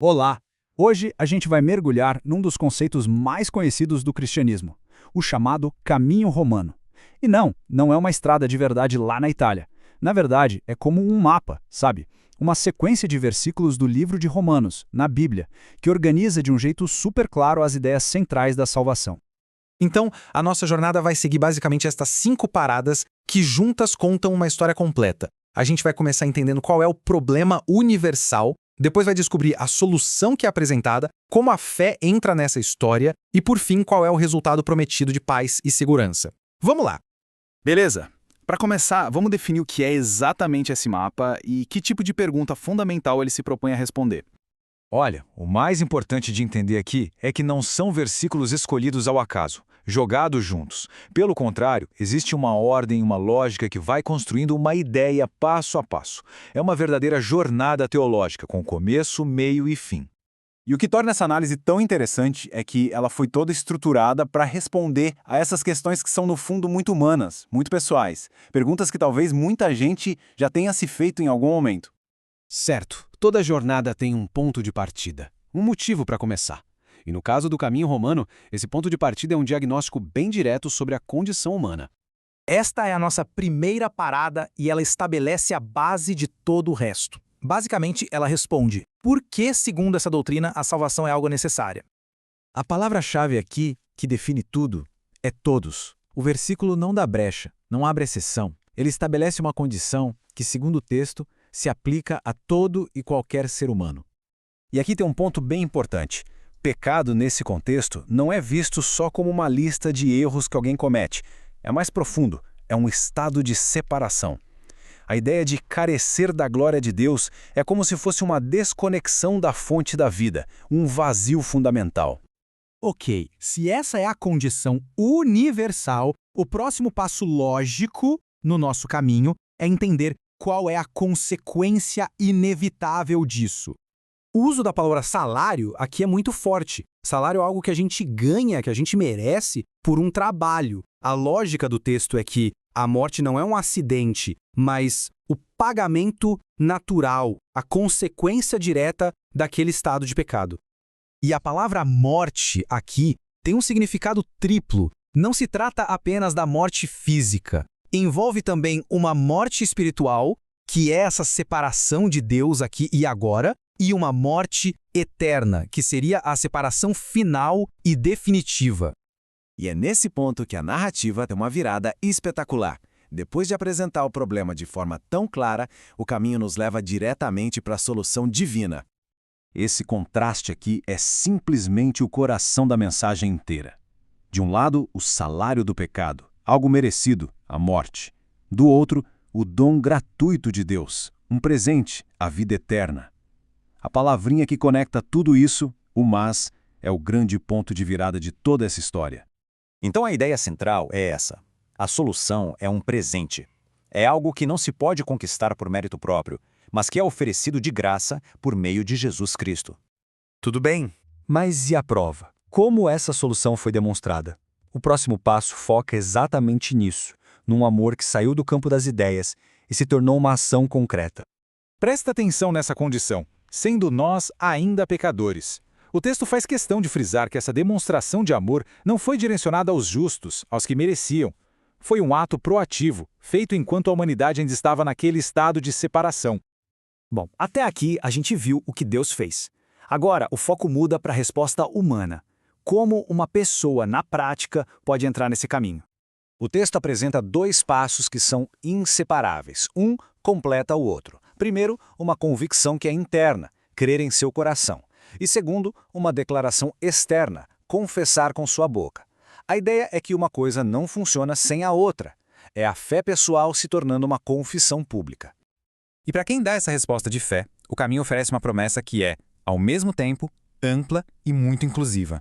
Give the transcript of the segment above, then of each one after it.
Olá! Hoje a gente vai mergulhar num dos conceitos mais conhecidos do cristianismo, o chamado Caminho Romano. E não é uma estrada de verdade lá na Itália. Na verdade, é como um mapa, sabe? Uma sequência de versículos do livro de Romanos, na Bíblia, que organiza de um jeito super claro as ideias centrais da salvação. Então, a nossa jornada vai seguir basicamente estas 5 paradas que juntas contam uma história completa. A gente vai começar entendendo qual é o problema universal, depois vai descobrir a solução que é apresentada, como a fé entra nessa história e, por fim, qual é o resultado prometido de paz e segurança. Vamos lá! Beleza. Para começar, vamos definir o que é exatamente esse mapa e que tipo de pergunta fundamental ele se propõe a responder. Olha, o mais importante de entender aqui é que não são versículos escolhidos ao acaso, jogados juntos. Pelo contrário, existe uma ordem, uma lógica que vai construindo uma ideia passo a passo. É uma verdadeira jornada teológica, com começo, meio e fim. E o que torna essa análise tão interessante é que ela foi toda estruturada para responder a essas questões que são, no fundo, muito humanas, muito pessoais. Perguntas que talvez muita gente já tenha se feito em algum momento. Certo, toda jornada tem um ponto de partida, um motivo para começar. E no caso do caminho romano, esse ponto de partida é um diagnóstico bem direto sobre a condição humana. Esta é a nossa primeira parada e ela estabelece a base de todo o resto. Basicamente, ela responde: por que, segundo essa doutrina, a salvação é algo necessária? A palavra-chave aqui, que define tudo, é todos. O versículo não dá brecha, não abre exceção. Ele estabelece uma condição que, segundo o texto, se aplica a todo e qualquer ser humano. E aqui tem um ponto bem importante. Pecado, nesse contexto, não é visto só como uma lista de erros que alguém comete. É mais profundo, é um estado de separação. A ideia de carecer da glória de Deus é como se fosse uma desconexão da fonte da vida, um vazio fundamental. Ok, se essa é a condição universal, o próximo passo lógico no nosso caminho é entender qual é a consequência inevitável disso. O uso da palavra salário aqui é muito forte. Salário é algo que a gente ganha, que a gente merece por um trabalho. A lógica do texto é que a morte não é um acidente, mas o pagamento natural, a consequência direta daquele estado de pecado. E a palavra morte aqui tem um significado triplo. Não se trata apenas da morte física. Envolve também uma morte espiritual, que é essa separação de Deus aqui e agora, e uma morte eterna, que seria a separação final e definitiva. E é nesse ponto que a narrativa tem uma virada espetacular. Depois de apresentar o problema de forma tão clara, o caminho nos leva diretamente para a solução divina. Esse contraste aqui é simplesmente o coração da mensagem inteira. De um lado, o salário do pecado, algo merecido, a morte. Do outro, o dom gratuito de Deus, um presente, a vida eterna. A palavrinha que conecta tudo isso, o mas, é o grande ponto de virada de toda essa história. Então a ideia central é essa. A solução é um presente. É algo que não se pode conquistar por mérito próprio, mas que é oferecido de graça por meio de Jesus Cristo. Tudo bem, mas e a prova? Como essa solução foi demonstrada? O próximo passo foca exatamente nisso, num amor que saiu do campo das ideias e se tornou uma ação concreta. Presta atenção nessa condição, sendo nós ainda pecadores. O texto faz questão de frisar que essa demonstração de amor não foi direcionada aos justos, aos que mereciam. Foi um ato proativo, feito enquanto a humanidade ainda estava naquele estado de separação. Bom, até aqui a gente viu o que Deus fez. Agora, o foco muda para a resposta humana. Como uma pessoa, na prática, pode entrar nesse caminho? O texto apresenta 2 passos que são inseparáveis. Um completa o outro. Primeiro, uma convicção que é interna, crer em seu coração. E segundo, uma declaração externa, confessar com sua boca. A ideia é que uma coisa não funciona sem a outra. É a fé pessoal se tornando uma confissão pública. E para quem dá essa resposta de fé, o caminho oferece uma promessa que é, ao mesmo tempo, ampla e muito inclusiva.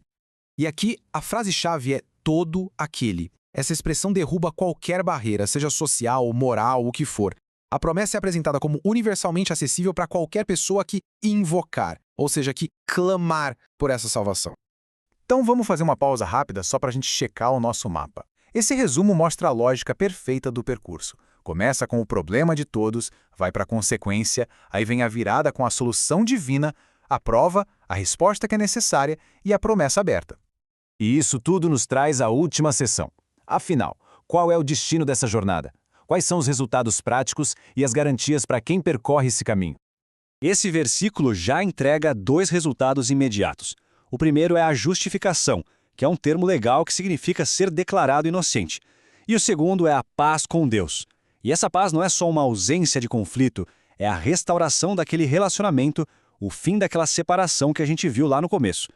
E aqui, a frase-chave é todo aquele. Essa expressão derruba qualquer barreira, seja social, moral, o que for. A promessa é apresentada como universalmente acessível para qualquer pessoa que invocar, ou seja, que clamar por essa salvação. Então vamos fazer uma pausa rápida só para a gente checar o nosso mapa. Esse resumo mostra a lógica perfeita do percurso. Começa com o problema de todos, vai para a consequência, aí vem a virada com a solução divina, a prova, a resposta que é necessária e a promessa aberta. E isso tudo nos traz à última sessão. Afinal, qual é o destino dessa jornada? Quais são os resultados práticos e as garantias para quem percorre esse caminho? Esse versículo já entrega 2 resultados imediatos. O primeiro é a justificação, que é um termo legal que significa ser declarado inocente. E o segundo é a paz com Deus. E essa paz não é só uma ausência de conflito, é a restauração daquele relacionamento, o fim daquela separação que a gente viu lá no começo.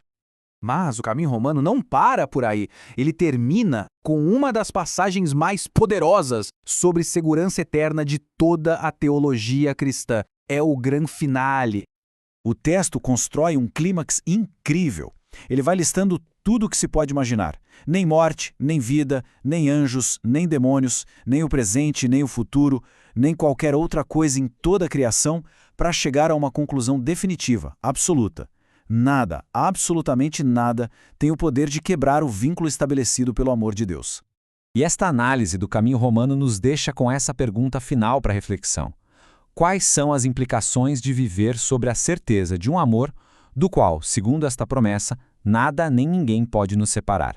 Mas o caminho romano não para por aí. Ele termina com uma das passagens mais poderosas sobre segurança eterna de toda a teologia cristã. É o gran finale. O texto constrói um clímax incrível. Ele vai listando tudo o que se pode imaginar. Nem morte, nem vida, nem anjos, nem demônios, nem o presente, nem o futuro, nem qualquer outra coisa em toda a criação, para chegar a uma conclusão definitiva, absoluta. Nada, absolutamente nada, tem o poder de quebrar o vínculo estabelecido pelo amor de Deus. E esta análise do caminho romano nos deixa com essa pergunta final para reflexão. Quais são as implicações de viver sobre a certeza de um amor do qual, segundo esta promessa, nada nem ninguém pode nos separar?